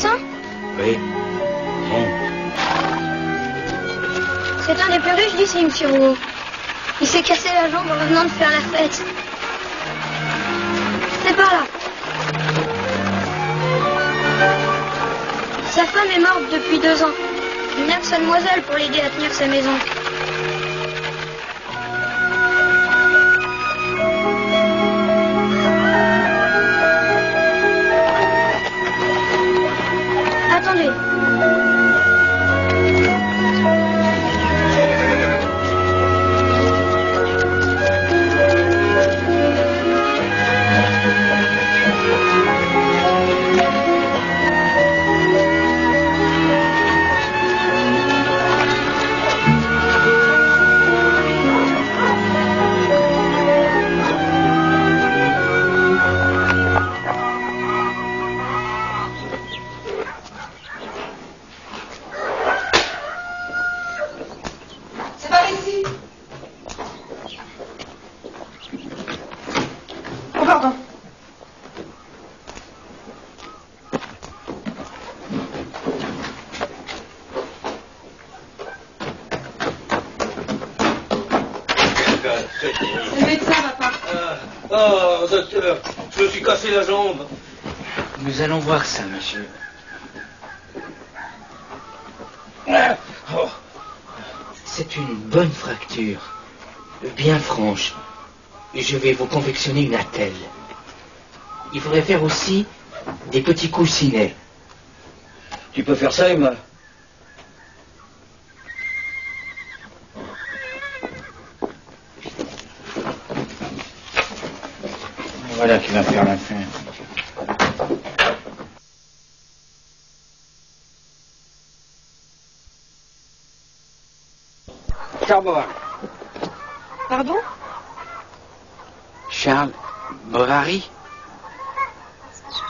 médecin? Oui. Bon. C'est un des plus riches d'ici, monsieur Rouault. Il s'est cassé la jambe en revenant de faire la fête. C'est par là. Sa femme est morte depuis 2 ans. Il n'y a que sa demoiselle pour l'aider à tenir sa maison. Attendez. C'est le médecin, papa. Oh, docteur, je me suis cassé la jambe. Nous allons voir ça, monsieur. Oh. C'est une bonne fracture, bien franche. Je vais vous confectionner une attelle. Il faudrait faire aussi des petits coussinets. Tu peux faire ça, Emma? Voilà qui va faire l'affaire. Charles Bovary. Pardon? Charles Bovary?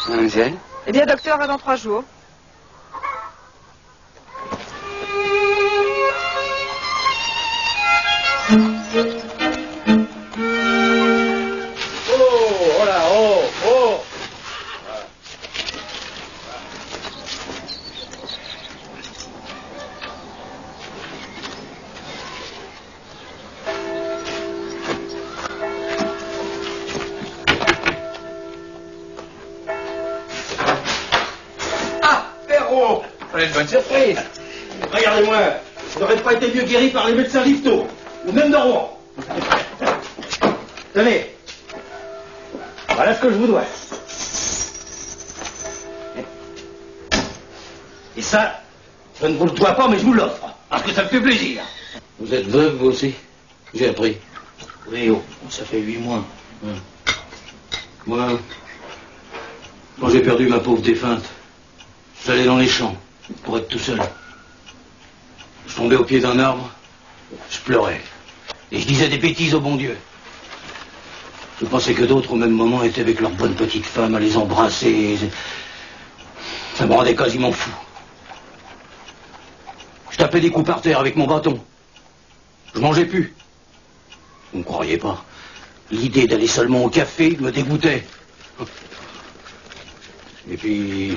Mademoiselle? Eh bien, docteur, à dans 3 jours. Oh là, oh. Ah, Perrault, Voilà une bonne surprise. regardez-moi, je n'aurais pas été mieux guéri par les médecins Lifto, ou même de Rouen. Tenez, voilà ce que je vous dois. Et ça, je ne vous le dois pas, mais je vous l'offre, parce que ça me fait plaisir. Vous êtes veuve, vous aussi? J'ai appris. Oui, oh, ça fait 8 mois. Moi, quand j'ai perdu ma pauvre défunte, j'allais dans les champs pour être tout seul. Je tombais au pied d'un arbre, je pleurais. Et je disais des bêtises au bon Dieu. Je pensais que d'autres, au même moment, étaient avec leurs bonnes petites femmes à les embrasser. Ça me rendait quasiment fou. Je tapais des coups par terre avec mon bâton. Je mangeais plus. Vous ne croiriez pas. L'idée d'aller seulement au café me dégoûtait. Et puis,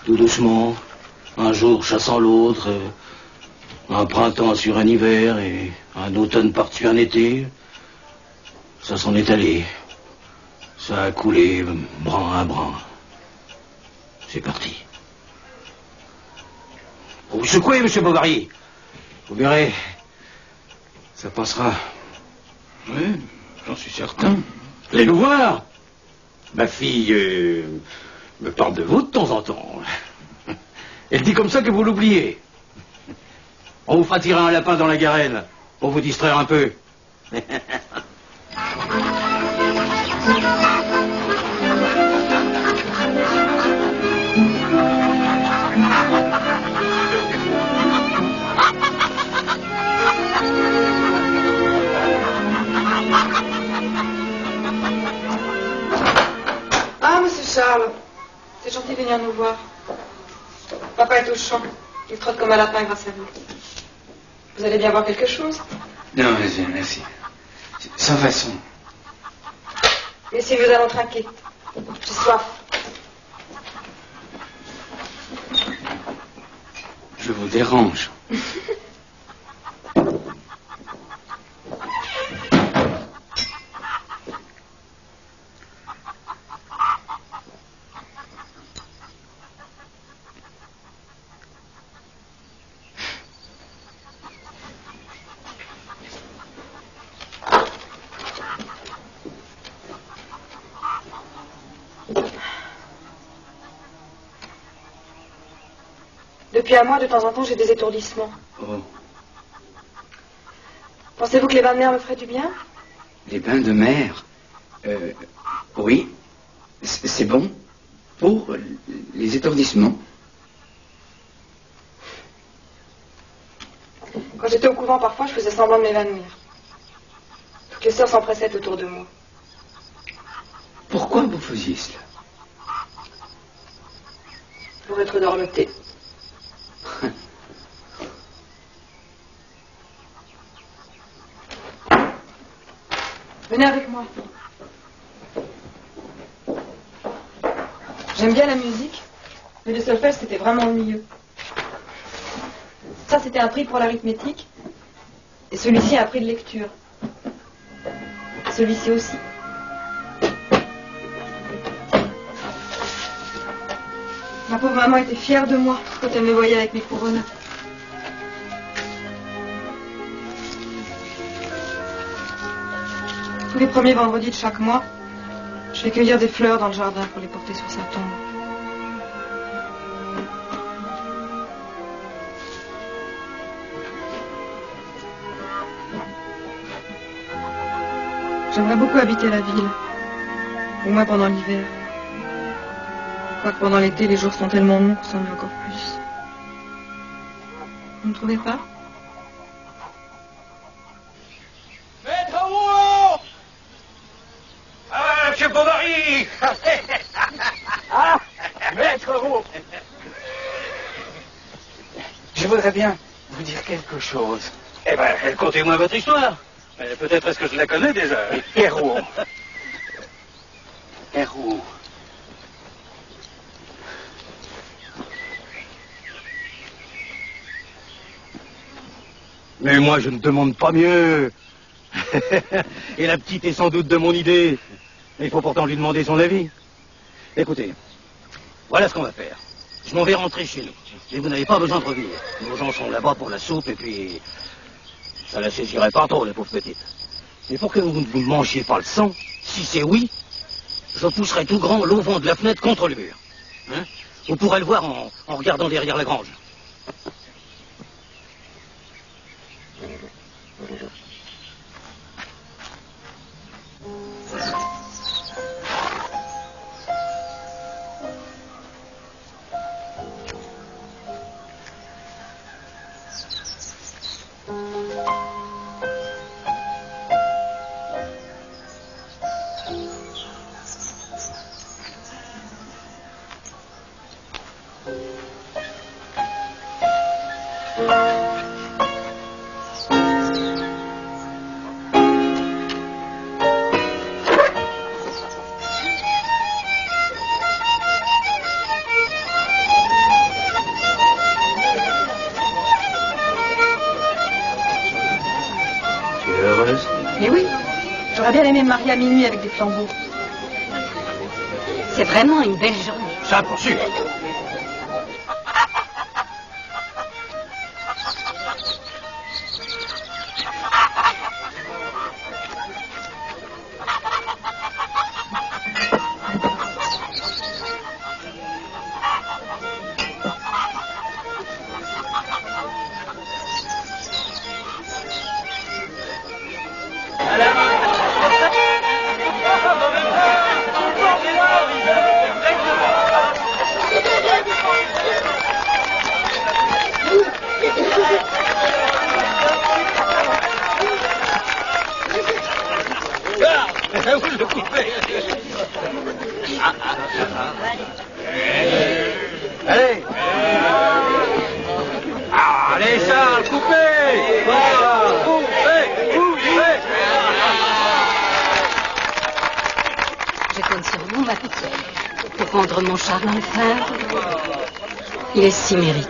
tout doucement, un jour chassant l'autre, un printemps sur un hiver et un automne par-dessus un été, ça s'en est allé. Ça a coulé brin à brin. C'est parti. Vous vous secouez, monsieur Bovary. Vous verrez, ça passera. Oui, j'en suis certain. Allez nous voir. Ma fille me parle de vous de temps en temps. Elle dit comme ça que vous l'oubliez. On vous fera tirer un lapin dans la garenne pour vous distraire un peu. Ah, monsieur Charles, c'est gentil de venir nous voir. Papa est au champ. Il trotte comme un lapin grâce à vous. Vous allez bien voir quelque chose? Non, merci. Sans façon. Mais si nous allons trinquer. J'ai soif. Je vous dérange. Depuis un mois, de temps en temps, j'ai des étourdissements. Oh. Pensez-vous que les bains de mer me feraient du bien? Les bains de mer? Oui. C'est bon pour les étourdissements. Quand j'étais au couvent, parfois, je faisais semblant de m'évanouir. Toutes les sœurs s'empressaient autour de moi. Pourquoi vous faisiez cela? Pour être dorlotée. Venez avec moi. J'aime bien la musique, mais le solfège, c'était vraiment ennuyeux. Ça, c'était un prix pour l'arithmétique, et celui-ci, un prix de lecture. Celui-ci aussi. Ma pauvre maman était fière de moi quand elle me voyait avec mes couronnes. Tous les premiers vendredis de chaque mois, je vais cueillir des fleurs dans le jardin pour les porter sur sa tombe. J'aimerais beaucoup habiter la ville, au moins pendant l'hiver. Quoique pendant l'été, les jours sont tellement longs qu'on s'ennuie encore plus. Vous ne trouvez pas? Maître Rouault! Ah, monsieur Bovary! Ah, Maître Rouault! Je voudrais bien vous dire quelque chose. Eh ben, contez-moi votre histoire. Peut-être est-ce que je la connais déjà. Rouault. Rouault. Mais moi, je ne demande pas mieux. Et la petite est sans doute de mon idée. Il faut pourtant lui demander son avis. Écoutez, voilà ce qu'on va faire. Je m'en vais rentrer chez nous. Et vous n'avez pas besoin de revenir. Nos gens sont là-bas pour la soupe et puis... ça la saisirait pas trop, la pauvre petite. Mais pour que vous ne vous mangiez pas le sang, si c'est oui, je pousserai tout grand l'auvent de la fenêtre contre le mur. Hein? Vous pourrez le voir en regardant derrière la grange. Mais oui, j'aurais bien aimé me marier à minuit avec des flambeaux. C'est vraiment une belle journée. Ça, pour sûr. Vous le coupez. Allez. Allez, Charles, coupez. Voilà. Coupez. Je compte sur vous, ma petite, pour rendre mon Charles enfin. Il est si méritant.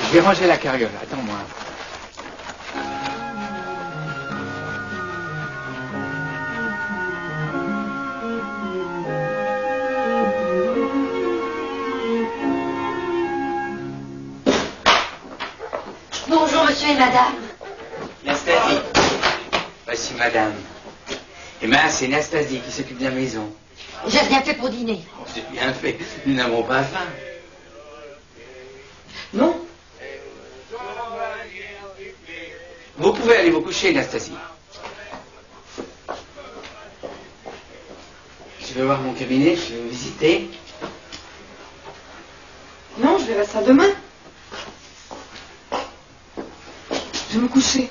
Je vais ranger la carriole, attends-moi. Bonjour, monsieur et madame. Nastasie. Voici madame. Et ben, c'est Nastasie qui s'occupe de la maison. J'ai rien fait pour dîner. Oh, c'est bien fait. Nous n'avons pas faim. Non. Vous pouvez aller vous coucher, Nastasie. Je vais voir mon cabinet, je vais vous visiter. Non, je verrai ça demain. Je vais me coucher.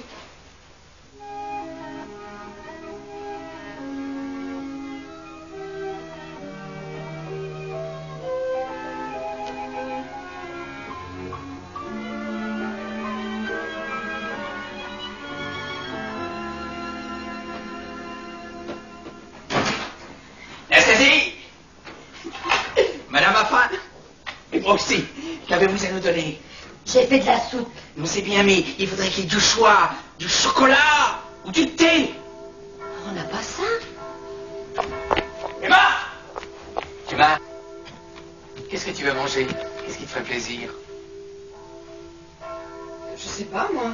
Nastasie! Madame a faim. Et moi aussi. Qu'avez-vous à nous donner? J'ai fait de la soupe. Non, c'est bien, mais il faudrait qu'il y ait du choix, du chocolat ou du thé. On n'a pas ça. Emma! Emma, qu'est-ce que tu veux manger? Qu'est-ce qui te ferait plaisir? Je sais pas, moi.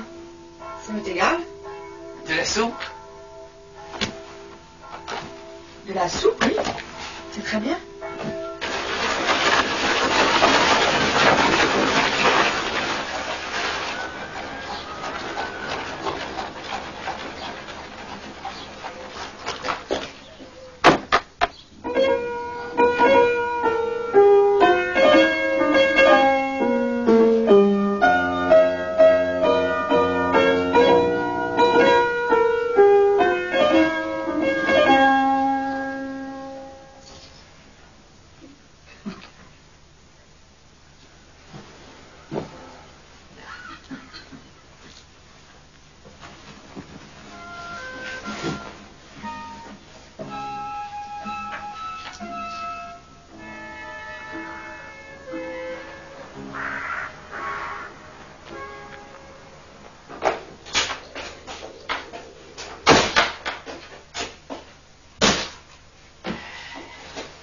Ça m'est égal. De la soupe? De la soupe, oui. C'est très bien.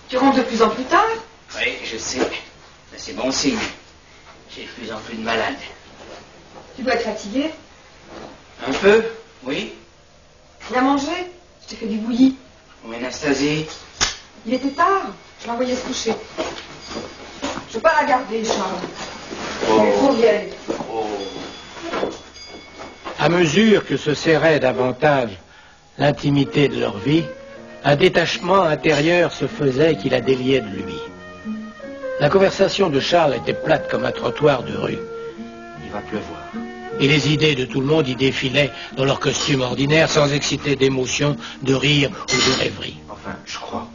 Tu rentres de plus en plus tard. Oui, je sais. Mais c'est bon signe. J'ai de plus en plus de malades. Tu dois être fatigué. Un peu, oui. Viens manger. Je t'ai fait du bouilli. Oui, Anastasie. Il était tard. Je l'ai envoyé se coucher. Je peux pas la garder, Charles. Elle est trop vieille. À mesure que se serrait davantage l'intimité de leur vie, un détachement intérieur se faisait qui la déliait de lui. La conversation de Charles était plate comme un trottoir de rue. Il va pleuvoir. Et les idées de tout le monde y défilaient dans leur costume ordinaire sans exciter d'émotion, de rire ou de rêverie. Enfin, je crois.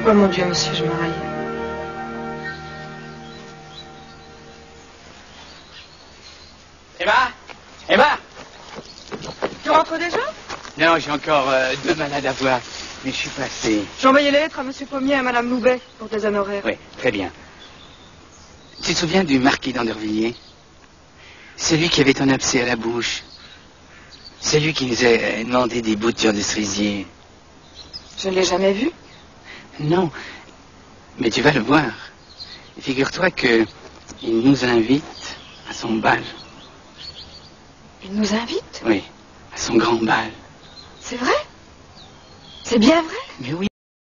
Oh mon Dieu, monsieur, je m'arrête. Emma! Emma! Tu rentres déjà? Non, j'ai encore 2 malades à voir. Mais je suis passé. J'ai envoyé les lettres à monsieur Pommier et à madame Loubet pour des honoraires. Oui, très bien. Tu te souviens du marquis d'Andervilliers? Celui qui avait un abcès à la bouche. Celui qui nous a demandé des boutures de cerisier. Je ne l'ai jamais vu. Non, mais tu vas le voir. Figure-toi que il nous invite à son bal. Il nous invite? Oui, à son grand bal. C'est vrai? C'est bien vrai? Mais oui.